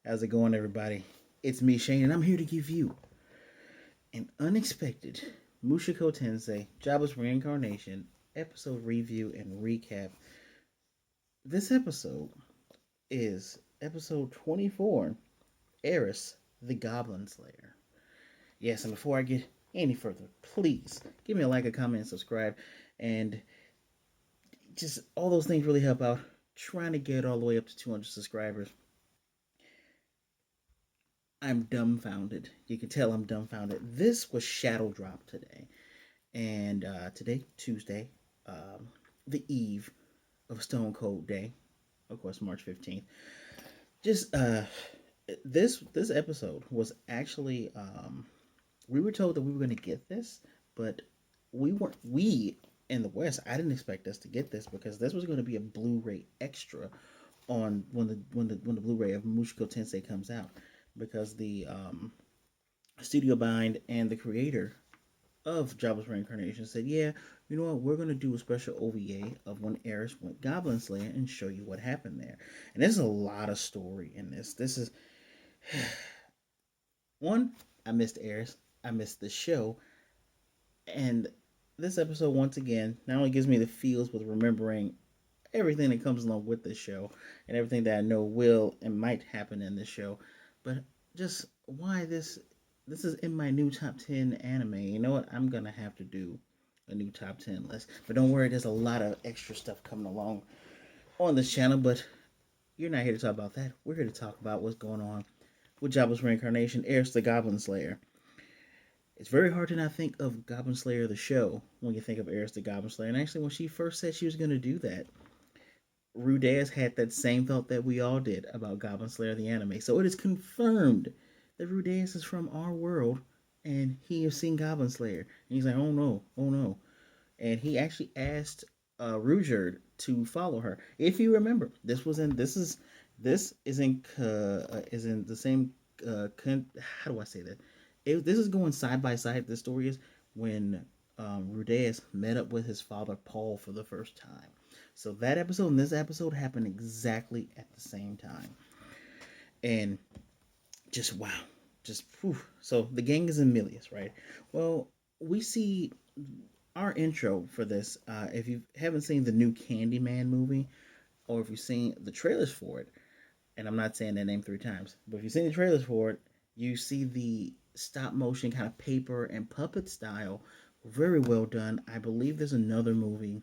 How's it going, everybody? It's me, Shane, and I'm here to give you an unexpected Mushoku Tensei Jobless Reincarnation episode review and recap. This episode is episode 24, Eris the Goblin Slayer. Yes, and before I get any further, please give me a like, a comment, and subscribe. And just all those things really help out. Trying to get all the way up to 200 subscribers. I'm dumbfounded. You can tell I'm dumbfounded. This was Shadow Drop today. And today, Tuesday, the eve of Stone Cold Day, of course, March 15th. Just this episode was actually we were told that we were going to get this, but we in the West, I didn't expect us to get this because this was going to be a Blu-ray extra on when the Blu-ray of Mushoku Tensei comes out, because the Studio Bind and the creator of Jobless Reincarnation said, yeah, you know what, we're going to do a special OVA of when Eris went Goblin Slayer and show you what happened there. And there's a lot of story in this. This is one, I missed Eris, I missed the show, and this episode once again not only gives me the feels with remembering everything that comes along with this show and everything that I know will and might happen in this show, but just why this is in my new top 10 anime. You know what? I'm gonna have to do a new top 10 list. But don't worry, there's a lot of extra stuff coming along on this channel, but you're not here to talk about that. We're here to talk about what's going on with Jobless Reincarnation, Eris the Goblin Slayer. It's very hard to not think of Goblin Slayer the show when you think of Eris the Goblin Slayer. And actually, when she first said she was going to do that, Rudeus had that same thought that we all did about Goblin Slayer the anime. So it is confirmed that Rudeus is from our world and he has seen Goblin Slayer. And he's like, oh no, oh no. And he actually asked Ruger to follow her. If you remember, this is in the same how do I say that? This is going side by side. This story is when Rudeus met up with his father Paul for the first time. So that episode and this episode happened exactly at the same time. And just wow. Just whew. So the gang is in Millis, right? Well, we see our intro for this. If you haven't seen the new Candyman movie, or if you've seen the trailers for it, and I'm not saying that name 3 times, but if you've seen the trailers for it, you see the stop motion kind of paper and puppet style. Very well done. I believe there's another movie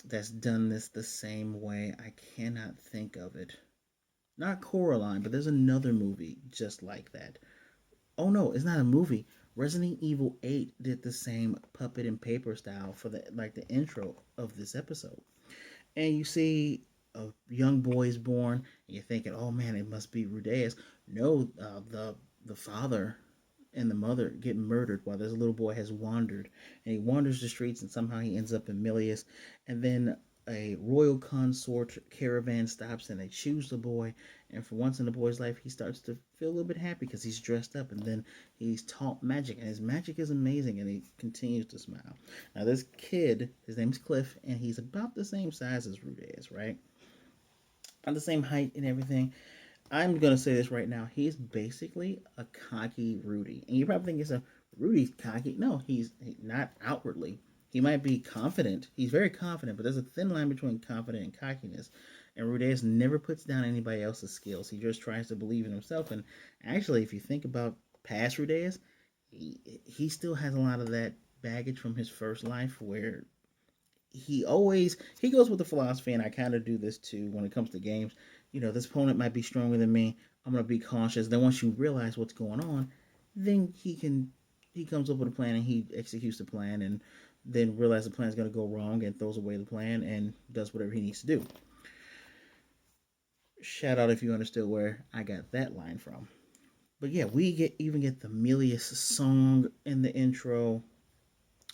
that's done this the same way. I cannot think of it. Not Coraline, but there's another movie just like that. Oh no, it's not a movie. Resident Evil 8 did the same puppet and paper style for the intro of this episode. And you see a young boy is born, and you're thinking, oh man, it must be Rudeus. No, the father and the mother get murdered while this little boy has wandered. And he wanders the streets, and somehow he ends up in Millis. And then a royal consort caravan stops, and they choose the boy. And for once in the boy's life, he starts to feel a little bit happy because he's dressed up. And then he's taught magic, and his magic is amazing, and he continues to smile. Now, this kid, his name's Cliff, and he's about the same size as Rudeus, right? On the same height and everything. I'm gonna say this right now. He's basically a cocky Rudy, and you probably think it's a Rudy's cocky. No, he's not outwardly. He might be confident. He's very confident, but there's a thin line between confident and cockiness. And Rudeus never puts down anybody else's skills. He just tries to believe in himself. And actually, if you think about past Rudeus, he still has a lot of that baggage from his first life, where he goes with the philosophy, and I kind of do this too when it comes to games. You know, this opponent might be stronger than me. I'm gonna be cautious. Then once you realize what's going on, then he comes up with a plan and he executes the plan, and then realizes the plan is gonna go wrong and throws away the plan and does whatever he needs to do. Shout out if you understood where I got that line from. But yeah, we even get the Milius song in the intro,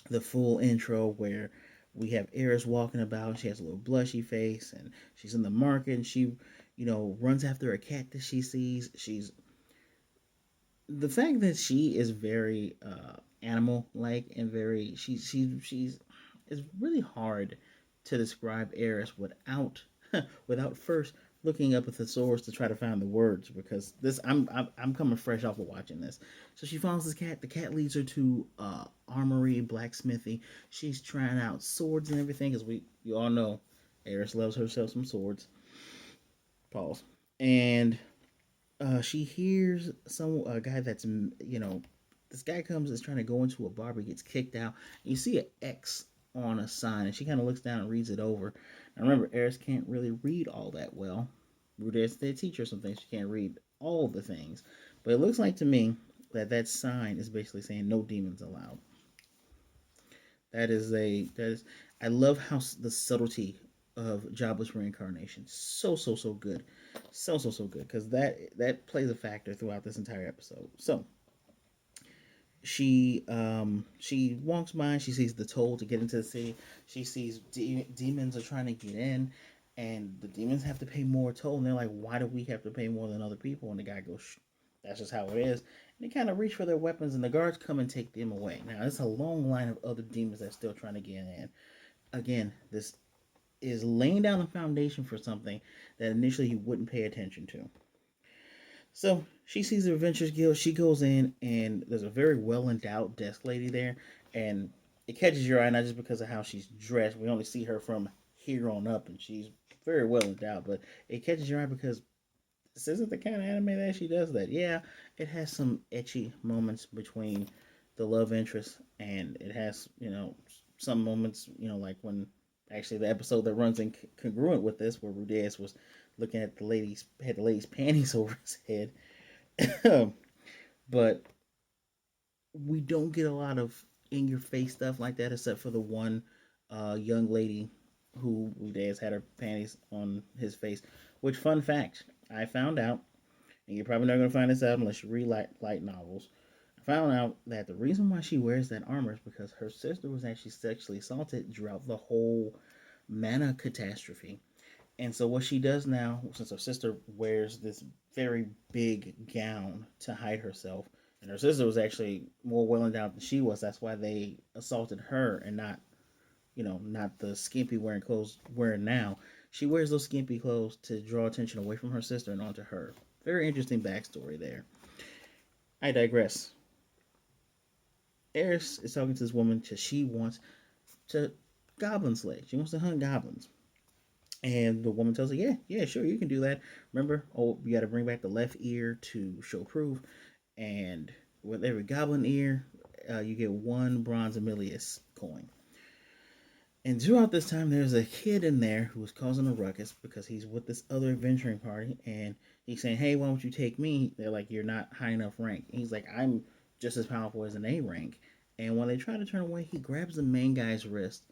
the full intro, where we have Eris walking about. She has a little blushy face, and she's in the market, and she, runs after a cat that she sees. The fact that she is very animal like and very she's it's really hard to describe Eris without without first looking up a thesaurus to try to find the words because this I'm coming fresh off of watching this. So she follows this cat. The cat leads her to armory, blacksmithy. She's trying out swords and everything because we you all know Eris loves herself some swords. Pause. And she hears some a guy that's this guy comes is trying to go into a bar but gets kicked out. And you see an X on a sign and she kind of looks down and reads it over. Now remember, Eris can't really read all that well. Rudeus did teach her some things. She can't read all the things, but it looks like to me that that sign is basically saying no demons allowed. That is I love how the subtlety of Jobless Reincarnation so good, so good because that plays a factor throughout this entire episode. So she walks by. She sees the toll to get into the city. She sees demons are trying to get in, and the demons have to pay more toll. And they're like, "Why do we have to pay more than other people?" And the guy goes, "Shh, that's just how it is." And they kind of reach for their weapons, and the guards come and take them away. Now, there's a long line of other demons that's still trying to get in. Again, this is laying down the foundation for something that initially you wouldn't pay attention to. So she sees the Adventures Guild. She goes in, and there's a very well endowed desk lady there, and it catches your eye not just because of how she's dressed. We only see her from here on up, and she's very well endowed, but it catches your eye because this isn't the kind of anime that she does that. Yeah, it has some etchy moments between the love interest, and it has some moments like when actually the episode that runs in congruent with this, where Rudeus was looking at the lady's panties over his head. But we don't get a lot of in your face stuff like that, except for the one young lady who Rudeus had her panties on his face. Which, fun fact, I found out, and you're probably not going to find this out unless you read light novels. I found out that the reason why she wears that armor is because her sister was actually sexually assaulted throughout the whole mana catastrophe. And so what she does now, since her sister wears this very big gown to hide herself, and her sister was actually more well endowed than she was. That's why they assaulted her and not, not the skimpy wearing clothes wearing now. She wears those skimpy clothes to draw attention away from her sister and onto her. Very interesting backstory there. I digress. Eris is talking to this woman because she wants to goblin slay. She wants to hunt goblins. And the woman tells her, yeah, sure, you can do that. Remember, you got to bring back the left ear to show proof. And with every goblin ear, you get one bronze Millis coin. And throughout this time, there's a kid in there who is causing a ruckus because he's with this other adventuring party. And he's saying, hey, why don't you take me? They're like, you're not high enough rank. And he's like, I'm just as powerful as an A rank. And when they try to turn away, he grabs the main guy's wrist.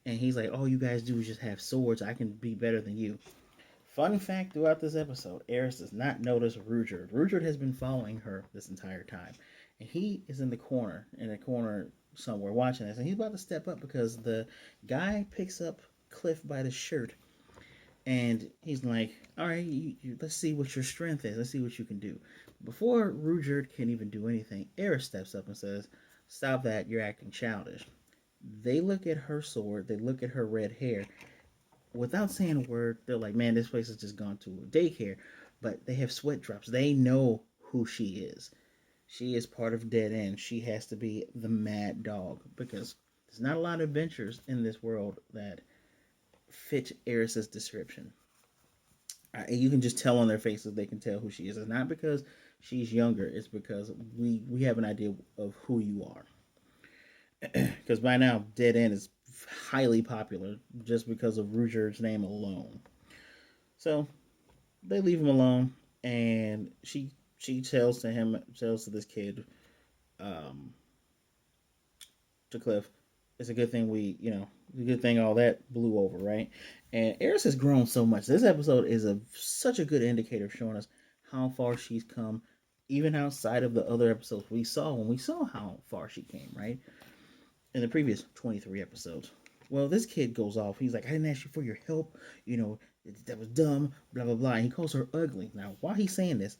And he's like, all you guys do is just have swords. I can be better than you. Fun fact throughout this episode, Eris does not notice Rudeus. Rudeus has been following her this entire time. And he is in a corner somewhere watching this. And he's about to step up because the guy picks up Cliff by the shirt. And he's like, all right, let's see what your strength is. Let's see what you can do. Before Rudeus can even do anything, Eris steps up and says, stop that, you're acting childish. They look at her sword, they look at her red hair. Without saying a word, they're like, man, this place has just gone to a daycare. But they have sweat drops. They know who she is. She is part of Dead End. She has to be the mad dog because there's not a lot of adventures in this world that fit Eris's description. You can just tell on their faces, they can tell who she is. It's not because she's younger, it's because we have an idea of who you are. Because by now, Dead End is highly popular just because of Rudeus' name alone. So they leave him alone, and she tells to this kid, um, to Cliff, it's a good thing it's a good thing all that blew over, right? And Eris has grown so much. This episode is such a good indicator showing us how far she's come, even outside of the other episodes we saw when we saw how far she came, right? In the previous 23 episodes. Well, this kid goes off. He's like, I didn't ask you for your help. That was dumb, blah, blah, blah. And he calls her ugly. Now, while he's saying this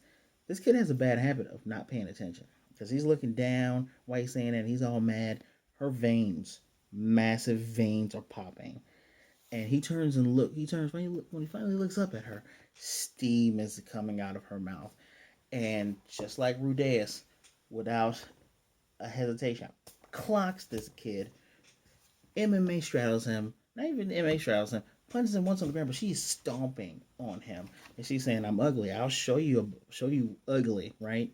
kid has a bad habit of not paying attention. Because he's looking down while he's saying that. And he's all mad. Her veins, massive veins are popping. And he turns and look. When he finally looks up at her, steam is coming out of her mouth, and just like Rudeus, without a hesitation, clocks this kid. MMA straddles him. Not even MMA straddles him. Punches him once on the ground, but she's stomping on him, and she's saying, "I'm ugly. I'll show you ugly, right?"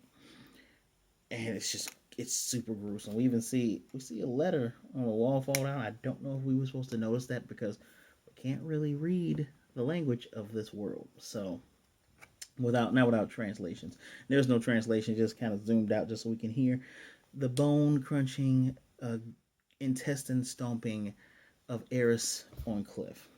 And it's super gruesome. We see a letter on the wall fall down. I don't know if we were supposed to notice that because we can't really read the language of this world. So without translations, there's no translation. Just kind of zoomed out just so we can hear the bone crunching, intestine stomping of Eris on Cliff.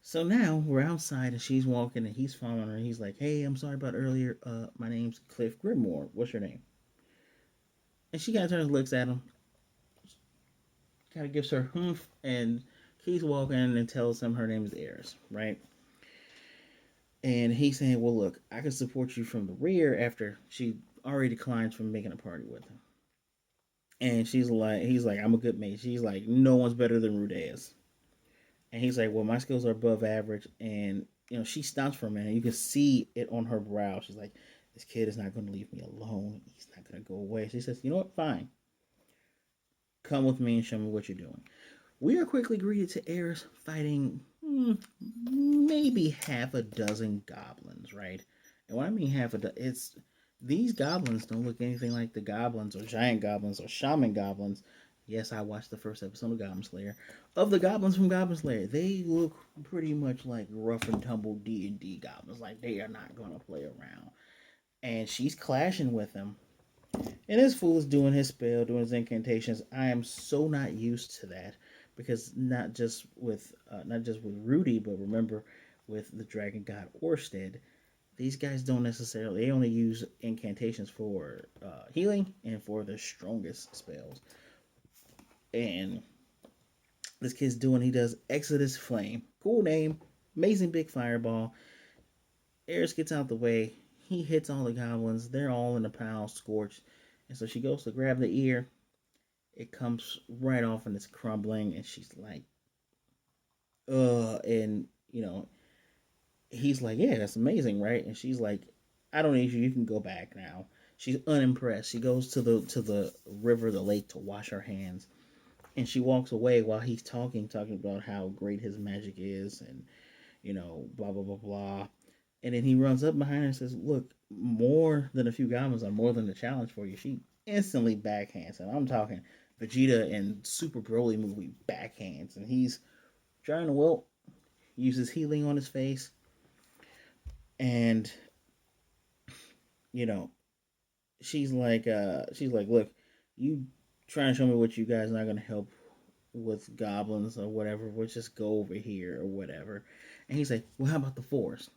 So now we're outside and she's walking and he's following her. And he's like, "Hey, I'm sorry about earlier. My name's Cliff Grimmore. What's your name?" And she kind of turns and looks at him, kind of gives her humph, and keeps walking and tells him her name is Eris, right? And he's saying, "Well, look, I can support you from the rear," after she already declines from making a party with him. And he's like, "I'm a good mate." She's like, "No one's better than Rudeus." And he's like, "Well, my skills are above average." And, she stops for a minute. You can see it on her brow. She's like, "This kid is not going to leave me alone. He's not going to go away." She says, "You know what? Fine. Come with me and show me what you're doing." We are quickly greeted to Eris fighting maybe half a dozen goblins, right? And when I mean half a dozen, it's these goblins don't look anything like the goblins or giant goblins or shaman goblins. Yes, I watched the first episode of Goblin Slayer. Of the goblins from Goblin Slayer, they look pretty much like rough and tumble D&D goblins. Like, they are not going to play around. And she's clashing with them. And this fool is doing his spell, doing his incantations. I am so not used to that because not just with Rudy, but remember with the Dragon God Orsted, these guys don't necessarily. They only use incantations for healing and for the strongest spells. And this kid's doing. He does Exodus Flame, cool name, amazing big fireball. Eris gets out the way. He hits all the goblins. They're all in a pile, scorched. And so she goes to grab the ear. It comes right off and it's crumbling. And she's like, ugh. And, he's like, "Yeah, that's amazing, right?" And she's like, "I don't need you. You can go back now." She's unimpressed. She goes to the river, the lake, to wash her hands. And she walks away while he's talking about how great his magic is and, blah, blah, blah, blah. And then he runs up behind her and says, "Look, more than a few goblins are more than a challenge for you." She instantly backhands him. I'm talking Vegeta in Super Broly movie backhands. And he's trying to, uses healing on his face. And, you know, she's like, "Look, you trying to show me what you guys are not going to help with goblins or whatever. We'll just go over here or whatever." And he's like, "Well, how about the forest?"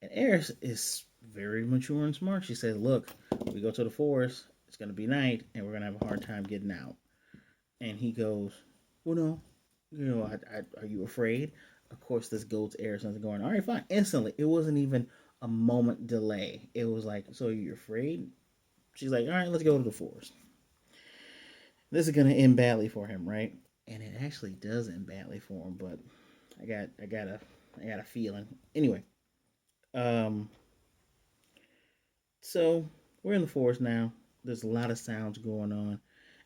And Eris is very mature and smart. She says, "Look, we go to the forest, it's going to be night, and we're going to have a hard time getting out." And he goes, "Well, no. Are you afraid?" Of course, this goes to Eris and going, "All right, fine." Instantly. It wasn't even a moment delay. It was like, "So you're afraid?" She's like, "All right, let's go to the forest." This is going to end badly for him, right? And it actually does end badly for him, but I got a feeling. Anyway, um, so we're in the forest now. There's a lot of sounds going on,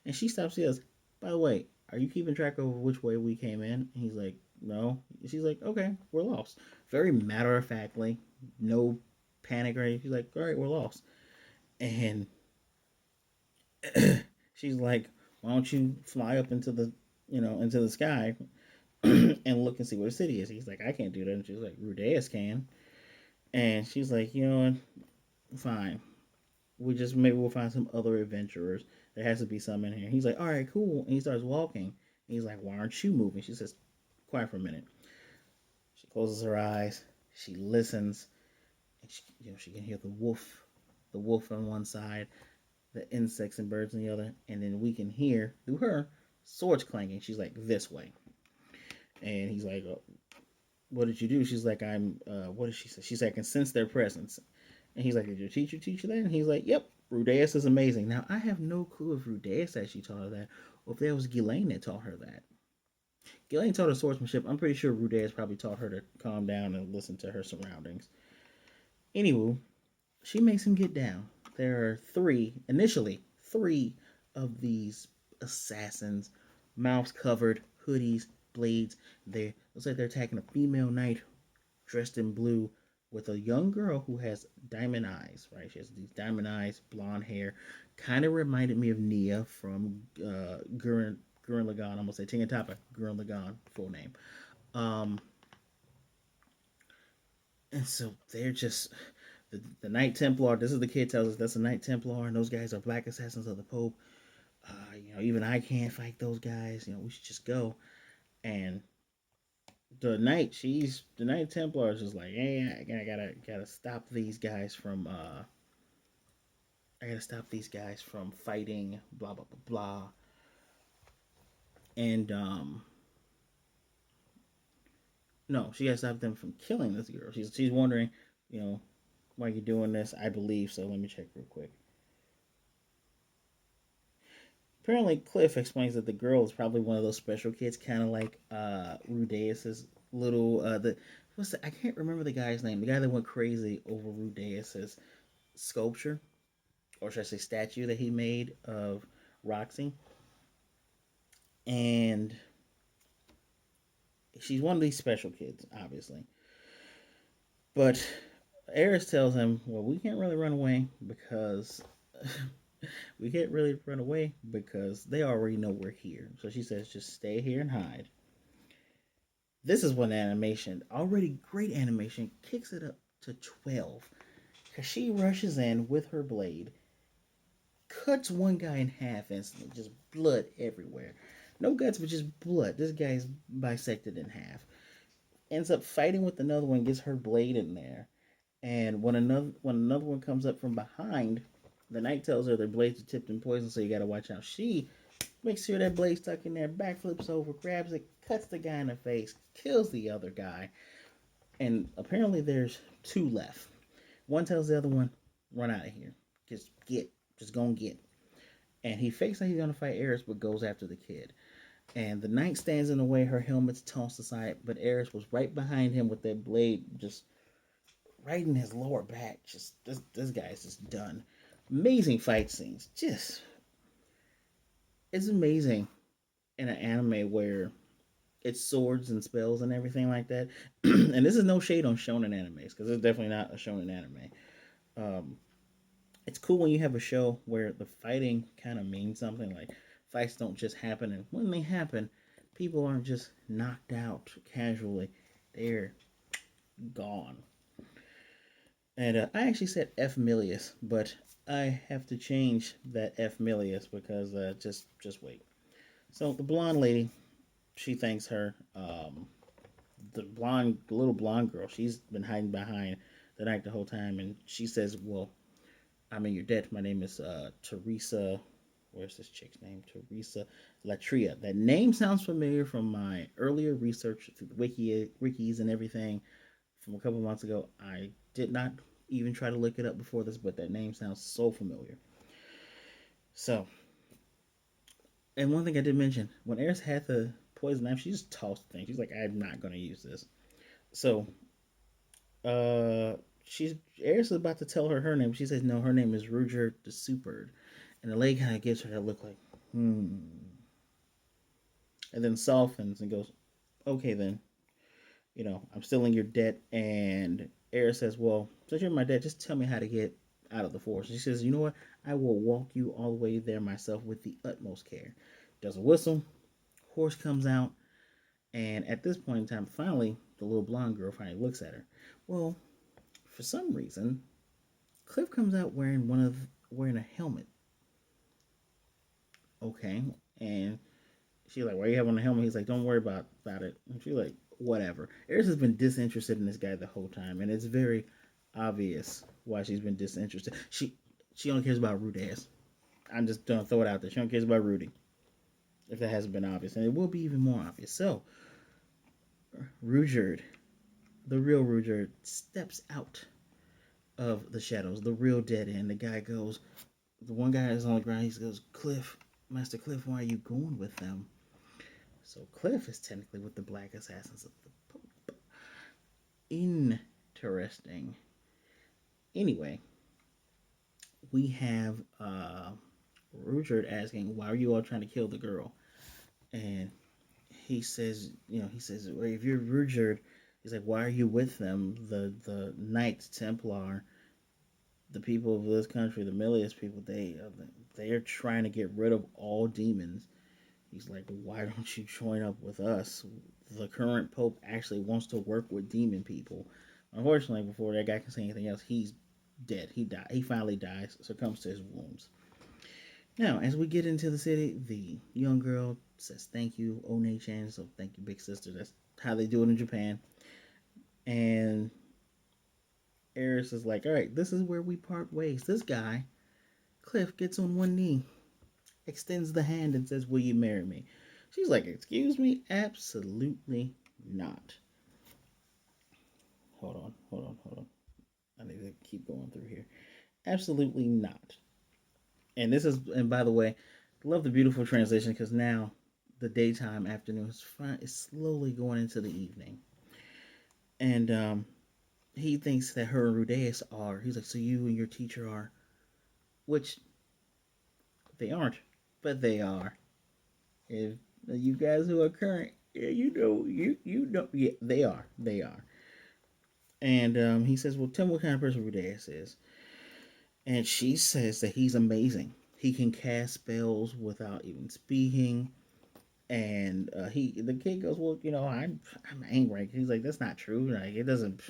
and she stops. She goes, "By the way, are you keeping track of which way we came in?" And he's like, "No." She's like, "Okay, we're lost." Very matter of factly, no panic or anything. She's like, "All right, we're lost," and she's like, "Why don't you fly up into the sky and look and see where the city is?" He's like, "I can't do that." And she's like, "Rudeus can." And she's like, "You know what? Fine. Maybe we'll find some other adventurers. There has to be some in here." He's like, "All right, cool." And he starts walking. And he's like, "Why aren't you moving?" She says, "Quiet for a minute." She closes her eyes. She listens. And she can hear the wolf on one side, the insects and birds on the other, and then we can hear through her swords clanging. She's like, "This way." And he's like, "Oh, what did you do?" She's like, what did she say? She's like, "I can sense their presence." And he's like, "Did your teacher teach you that?" And he's like, "Yep, Rudeus is amazing." Now, I have no clue if Rudeus actually taught her that, or if that was Ghislaine that taught her that. Gillian taught her swordsmanship. I'm pretty sure Rudeus probably taught her to calm down and listen to her surroundings. Anywho, she makes him get down. There are initially three of these assassins, mouths covered, hoodies, blades. They looks like they're attacking a female knight dressed in blue with a young girl who has diamond eyes. Right, she has these diamond eyes, blonde hair. Kind of reminded me of Nia from Gurren Lagann. I'm gonna say Tingatapa Gurren Lagann, full name. Um, and so they're just the Knight Templar. This is the kid tells us that's a Knight Templar, and those guys are black assassins of the Pope. Even I can't fight those guys. We should just go. And the Knight Templar is just like, hey, I gotta stop these guys from fighting. Blah blah blah blah. And no, she gotta stop them from killing this girl. She's wondering, you know, why you're doing this. I believe so. Let me check real quick. Apparently, Cliff explains that the girl is probably one of those special kids, kind of like Rudeus's little I can't remember the guy's name. The guy that went crazy over Rudeus's sculpture, or should I say statue that he made of Roxy, and she's one of these special kids, obviously. But Eris tells him, "Well, we can't really run away because we can't really run away because they already know we're here." So she says, "Just stay here and hide." This is when animation, already great animation, kicks it up to 12. Because she rushes in with her blade, cuts one guy in half instantly, just blood everywhere. No guts, but just blood. This guy's bisected in half. Ends up fighting with another one, gets her blade in there. And when another one comes up from behind, the knight tells her their blades are tipped in poison, so you gotta watch out. She makes sure that blade's stuck in there, backflips over, grabs it, cuts the guy in the face, kills the other guy, and apparently there's two left. One tells the other one, "Run out of here. Just go and get." And he fakes that he's gonna fight Eris, but goes after the kid. And the knight stands in the way. Her helmet's tossed aside, but Eris was right behind him with that blade, just right in his lower back. Just this guy's just done. Amazing fight scenes. Just it's amazing in an anime where it's swords and spells and everything like that. And this is no shade on shonen animes because it's definitely not a shonen anime. Um, it's cool when you have a show where the fighting kind of means something. Like fights don't just happen, and when they happen, people aren't just knocked out casually; they're gone. And I actually said F Milius, but I have to change that F Milius because just wait. So the blonde lady, she thanks her. The little blonde girl, she's been hiding behind the knight the whole time, and she says, "Well, I'm in your debt. My name is Teresa. Where's this chick's name? Teresa Latria. That name sounds familiar from my earlier research through the wikis and everything from a couple months ago. I did not even try to look it up before this, but that name sounds so familiar. So, and one thing I did mention, when Eris had the poison knife, she just tossed the thing. She's like, "I'm not going to use this." So, uh, she's Eris is about to tell her name. She says, "No, her name is Ruger the Supered," and the lady kind of gives her that look like, "Hmm," and then softens and goes, "Okay, then. I'm still in your debt." And Eris says, "Well, since you're in my debt, just tell me how to get out of the forest." She says, "You know what? I will walk you all the way there myself with the utmost care." Does a whistle, horse comes out, and at this point in time, finally, the little blonde girl finally looks at her. Well, for some reason, Cliff comes out wearing a helmet. Okay, and she's like, "Why are you having a helmet?" He's like, "Don't worry about it." And she's like, "Whatever." Eris has been disinterested in this guy the whole time, and it's very obvious why she's been disinterested. She only cares about Rudeus. I'm just gonna throw it out there. She only cares about Rudy. If that hasn't been obvious, and it will be even more obvious. So, Ruger, the real Ruger, steps out of the shadows, the real dead end. The guy goes, the one guy is on the ground. He goes, "Cliff, Master Cliff, why are you going with them?" So Cliff is technically with the Black Assassins of the Pope. Interesting. Anyway, we have Richard asking, "Why are you all trying to kill the girl?" And he says, well, if you're Richard, he's like, "Why are you with them? The Knights Templar, the people of this country, the Millis people, they are trying to get rid of all demons." He's like, "Why don't you join up with us? The current pope actually wants to work with demon people." Unfortunately, before that guy can say anything else, he's dead. He died. He finally dies, succumbs to his wounds. Now, as we get into the city, the young girl says thank you, One-chan. So thank you, big sister. That's how they do it in Japan. And Eris is like, all right, this is where we part ways. This guy, Cliff, gets on one knee, extends the hand, and says, "Will you marry me?" She's like, "Excuse me? Absolutely not." Hold on. I need to keep going through here. Absolutely not. And by the way, I love the beautiful transition because now the daytime afternoon is slowly going into the evening. And he thinks that her and Rudeus are. He's like, "So you and your teacher are," which they aren't, but they are. If you guys who are current, yeah, you know, yeah, they are. And he says, "Well, tell me what kind of person Rudeus is." And she says that he's amazing. He can cast spells without even speaking. And the kid goes, "Well, I'm angry." He's like, "That's not true. Like, it doesn't.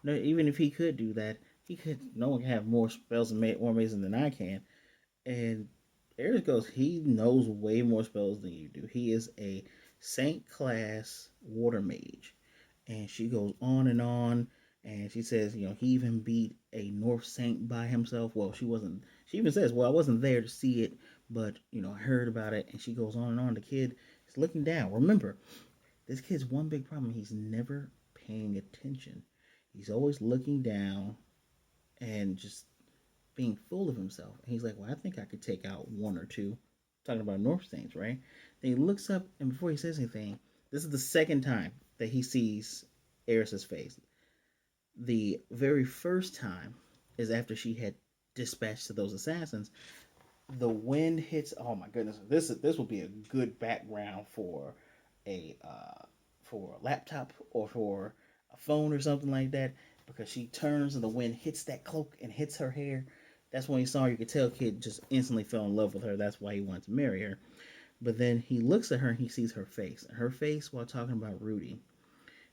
No, even if he could do that, he could. No one can have more spells and more amazing than I can." And Eric goes, "He knows way more spells than you do. He is a Saint class water mage." And she goes on and on. And she says, he even beat a North Saint by himself. Well, she wasn't. She even says, "Well, I wasn't there to see it, but I heard about it." And she goes on and on. The kid is looking down. Remember, this kid's one big problem. He's never paying attention. He's always looking down and just being full of himself. And he's like, "Well, I think I could take out one or two." Talking about North Saints, right? Then he looks up, and before he says anything, this is the second time that he sees Eris's face. The very first time is after she had dispatched to those assassins. The wind hits. Oh my goodness! This will be a good background a for a laptop or for a phone or something like that, because she turns and the wind hits that cloak and hits her hair. That's when he saw her. You could tell kid just instantly fell in love with her. That's why he wanted to marry her. But then he looks at her and he sees her face. Her face while talking about Rudy.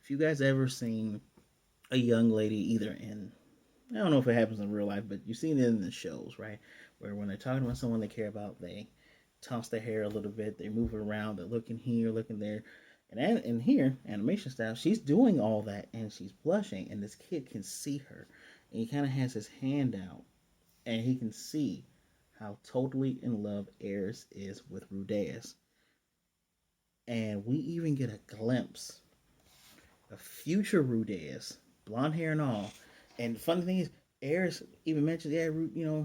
If you guys ever seen a young lady either in, I don't know if it happens in real life, but you've seen it in the shows, right? Where when they're talking about someone they care about, they toss their hair a little bit, they move it around, they're looking here, looking there. And here, animation style, she's doing all that and she's blushing, and this kid can see her. And he kind of has his hand out, and he can see how totally in love Eris is with Rudeus. And we even get a glimpse of future Rudeus, blonde hair and all. And the funny thing is, Eris even mentions, "Yeah,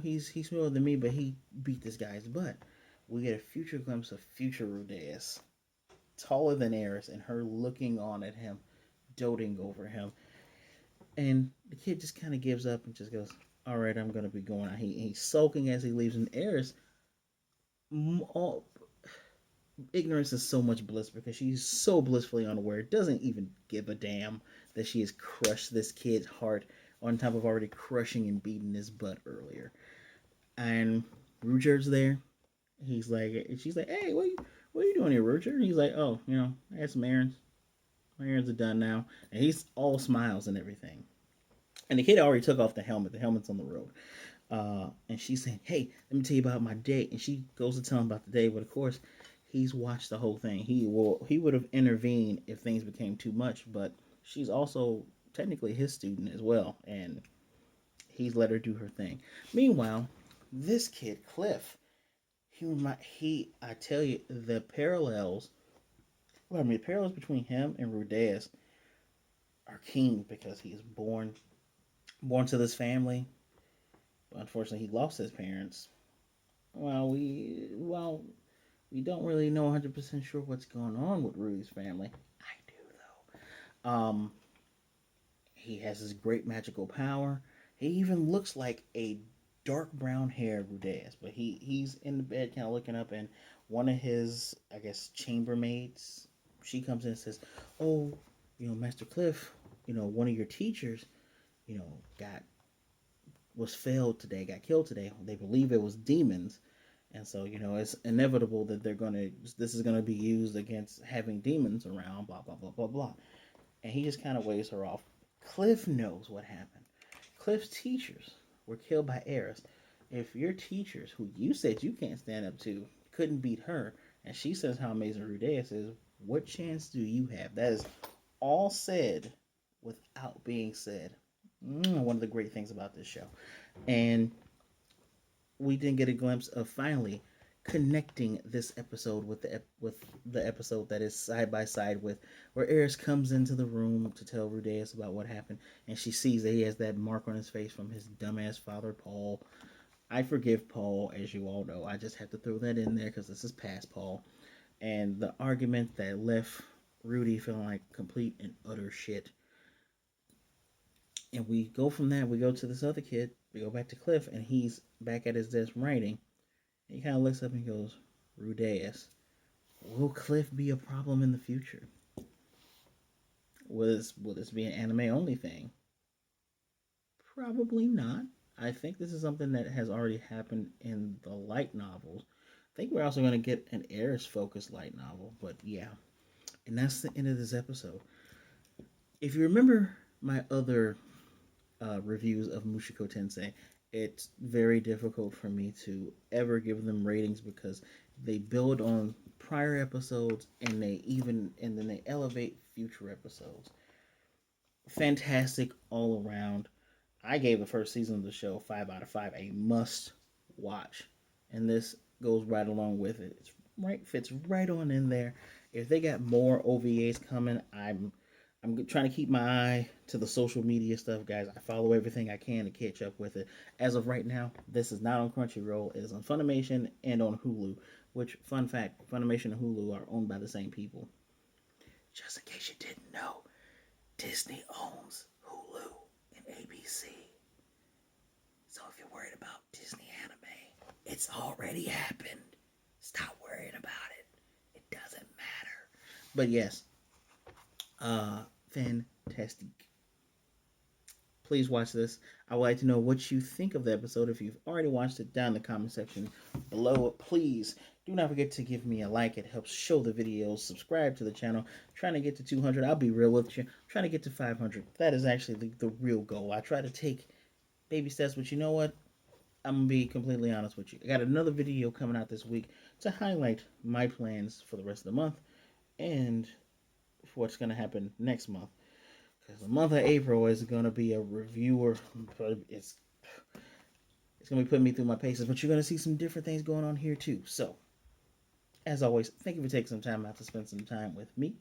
he's smaller than me, but he beat this guy's butt." We get a future glimpse of future Rudeus, taller than Eris, and her looking on at him, doting over him. And the kid just kind of gives up and just goes, "All right, I'm gonna be going." He's sulking as he leaves, and Eris, all ignorance is so much bliss because she's so blissfully unaware, doesn't even give a damn that she has crushed this kid's heart on top of already crushing and beating his butt earlier. And Ruger's there. She's like, "Hey, what are you doing here, Ruger?" He's like, "Oh, I had some errands. My errands are done now." And he's all smiles and everything. And the kid already took off the helmet. The helmet's on the road. And she's saying, "Hey, let me tell you about my day." And she goes to tell him about the day, but of course, he's watched the whole thing. He would have intervened if things became too much, but she's also technically his student as well, and he's let her do her thing. Meanwhile, this kid Cliff, I tell you, the parallels. Well, I mean, the parallels between him and Rudeus are keen because he is born to this family. But unfortunately, he lost his parents. Well, We don't really know 100% sure what's going on with Rudy's family. I do, though. He has this great magical power. He even looks like a dark brown haired Rudeus, but he's in the bed kind of looking up, and one of his, I guess, chambermaids, she comes in and says, "Oh, Master Cliff, one of your teachers, got was failed today, got killed today. They believe it was demons." And so, it's inevitable that this is gonna be used against having demons around, blah blah blah blah blah. And he just kind of waves her off. Cliff knows what happened. Cliff's teachers were killed by Eris. If your teachers, who you said you can't stand up to, couldn't beat her, and she says how amazing Rudeus is, what chance do you have? That is all said without being said. One of the great things about this show. And we didn't get a glimpse of finally connecting this episode with the episode that is side by side with where Eris comes into the room to tell Rudeus about what happened, and she sees that he has that mark on his face from his dumbass father Paul. I forgive Paul, as you all know. I just have to throw that in there because this is past Paul, and the argument that left Rudy feeling like complete and utter shit. And we go from that. We go to this other kid. We go back to Cliff, and he's back at his desk writing. He kind of looks up and goes, "Rudeus, will Cliff be a problem in the future? Will this be an anime only thing? Probably not. I think this is something that has already happened in the light novels. I think we're also going to get an Eris focused light novel, but yeah." And that's the end of this episode. If you remember my other reviews of Mushoku Tensei, it's very difficult for me to ever give them ratings because they build on prior episodes and then they elevate future episodes. Fantastic all around. I gave the first season of the show 5 out of 5, a must watch, and this goes right along with it. Fits right on in there. If they got more OVAs coming, I'm trying to keep my eye to the social media stuff, guys. I follow everything I can to catch up with it. As of right now, this is not on Crunchyroll. It is on Funimation and on Hulu. Which, fun fact, Funimation and Hulu are owned by the same people. Just in case you didn't know, Disney owns Hulu and ABC. So if you're worried about Disney anime, it's already happened. Stop worrying about it. It doesn't matter. But yes, fantastic. Please watch this. I would like to know what you think of the episode. If you've already watched it, down in the comment section below. Please do not forget to give me a like. It helps show the videos. Subscribe to the channel. I'm trying to get to 200. I'll be real with you. I'm trying to get to 500. That is actually the real goal. I try to take baby steps, but you know what? I'm going to be completely honest with you. I got another video coming out this week to highlight my plans for the rest of the month and for what's going to happen next month. Because the month of April is going to be a reviewer. It's going to be putting me through my paces, but you're going to see some different things going on here too. So, as always, thank you for taking some time out to spend some time with me.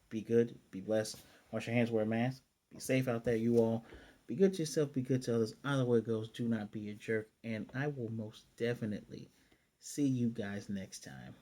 Be good, be blessed, wash your hands, wear a mask, be safe out there, you all. Be good to yourself, be good to others. Either way it goes, do not be a jerk. And I will most definitely see you guys next time.